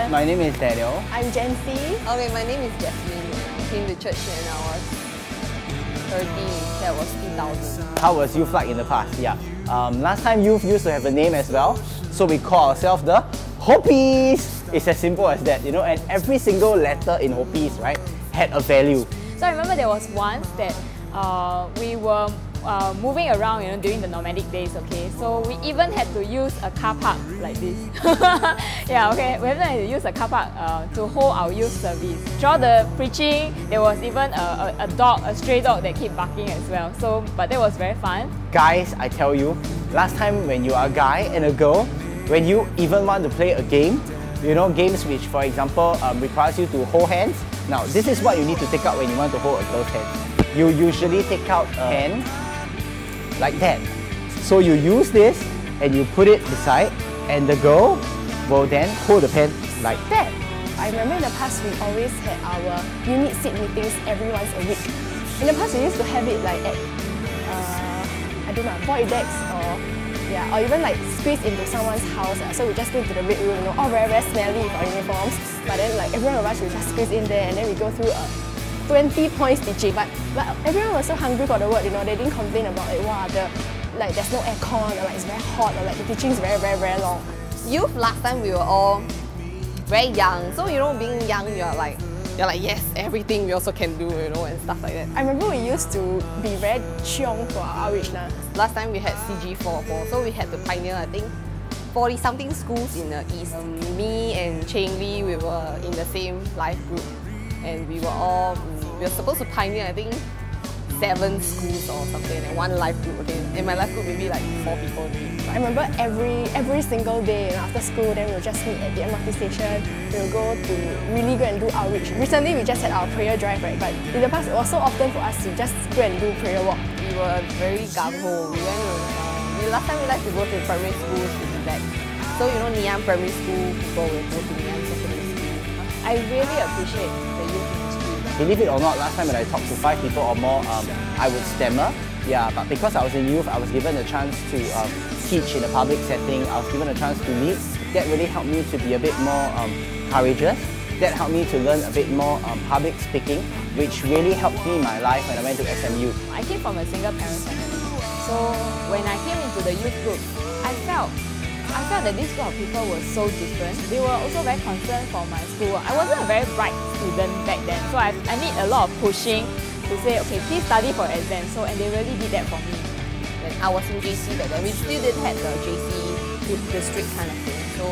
My name is Daniel. I'm Jency. Okay, my name is Jasmine. I came to church when I was 13. That was 2000. How was youth like in the past? Yeah. Last time youth used to have a name as well, so we call ourselves the Hopis. It's as simple as that, you know, and every single letter in Hopis, right, had a value. So I remember there was once that we were moving around, you know, during the nomadic days, okay? So we even had to use a car park like this. Yeah, okay, we even had to use a car park to hold our youth service. Throughout the preaching, there was even a dog, a stray dog that kept barking as well. So, but that was very fun. Guys, I tell you, last time when you are a guy and a girl, when you even want to play a game, you know, games which, for example, requires you to hold hands. Now, this is what you need to take out when you want to hold a girl's hand. You usually take out a hand like that. So you use this and you put it beside, and the girl will then hold the pen like that. I remember in the past we always had our unit seat meetings every once a week. In the past we used to have it like at, I don't know, void decks or even like squeeze into someone's house. So we just go into the big room, you know, all very, very smelly with our uniforms. But then like everyone of us will just squeeze in there and then we go through a 20 points teaching, but everyone was so hungry for the word, you know, they didn't complain about like, wow, there's no aircon, or like it's very hot, or like the teaching is very, very, very long. Youth last time we were all very young, so you know, being young, you're like yes, everything we also can do, you know, and stuff like that. I remember we used to be very chiong for our outreach now. Last time we had CG4, so we had to pioneer, I think, 40-something schools in the east. Me and Cheng Lee, we were in the same life group, and we were supposed to pioneer, I think, 7 schools or something, and 1 life group, okay? In my life group, maybe like 4 people. I remember every single day, you know, after school, then we'll just meet at the MRT station. We'll go to really go and do outreach. Recently, we just had our prayer drive, right? But in the past, it was so often for us to just go and do prayer walk. We were very gung-ho. We went to, last time we liked to go to primary schools to do that. So, you know, Niam Primary School, people will go to Niam Secondary School. I really appreciate the youth ministry. Believe it or not, last time when I talked to 5 people or more, I would stammer. Yeah, but because I was in youth, I was given a chance to teach in a public setting. I was given a chance to lead. That really helped me to be a bit more courageous. That helped me to learn a bit more public speaking, which really helped me in my life when I went to SMU. I came from a single parent family. So when I came into the youth group, I felt that this group of people were so different. They were also very concerned for my school. I wasn't a very bright student back then, so I need a lot of pushing to say, okay, please study for exams. So, and they really did that for me. When I was in JC back then, we still didn't have the JC district kind of thing. So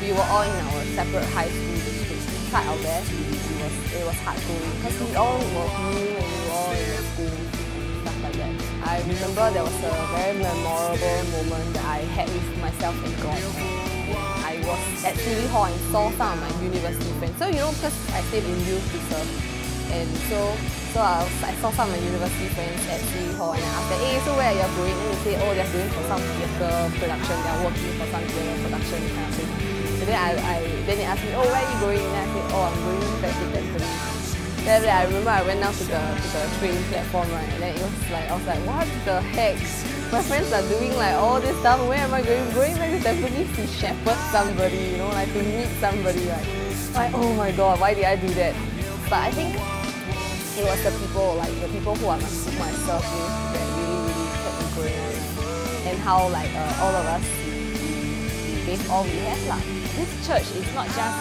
we were all in our separate high school districts. We tried our best. It was hard going because we all were new and we were all in the school and stuff like that. I remember there was a very memorable moment that I had with myself and God. I was at City Hall and saw some of my university friends. So you know, because I stayed in youth reserve, and so I saw some of my university friends at City Hall and I asked them, hey, so where are you going? And they say, oh, they're going for some theatre production, they're working for some theatre production kind of thing. And then they asked me, oh, where are you going? And I said, oh, I'm going back to Tampines. Then I remember I went down to the train platform, right? And then it was like, I was like, what the heck? My friends are doing like all this stuff. Where am I going? Going back to Tampines to shepherd somebody, you know, like to meet somebody, like oh my god, why did I do that? But I think it was the people who are myself with that really kept me going on, and how like all of us we gave all we have lah. This church is not just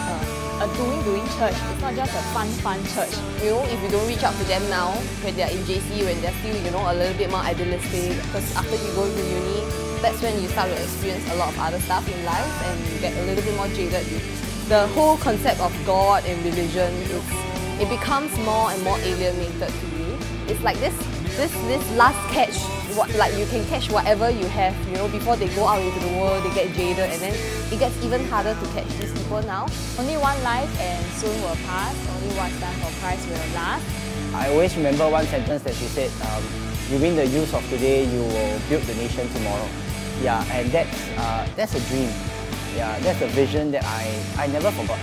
a doing church. It's not just a fun church. You know, if you don't reach out to them now, when they're in JC, when they're still, you know, a little bit more idealistic, because after you go to uni, that's when you start to experience a lot of other stuff in life and you get a little bit more jaded. The whole concept of God and religion, it becomes more and more alienated to you. It's like this last catch, like you can catch whatever you have, you know, before they go out into the world, they get jaded, and then it gets even harder to catch these people now. Only one life and soon will pass. Only what's done for Christ will last. I always remember one sentence that she said, you win the youth of today, you will build the nation tomorrow. Yeah, and that's a dream. Yeah, that's a vision that I never forgot.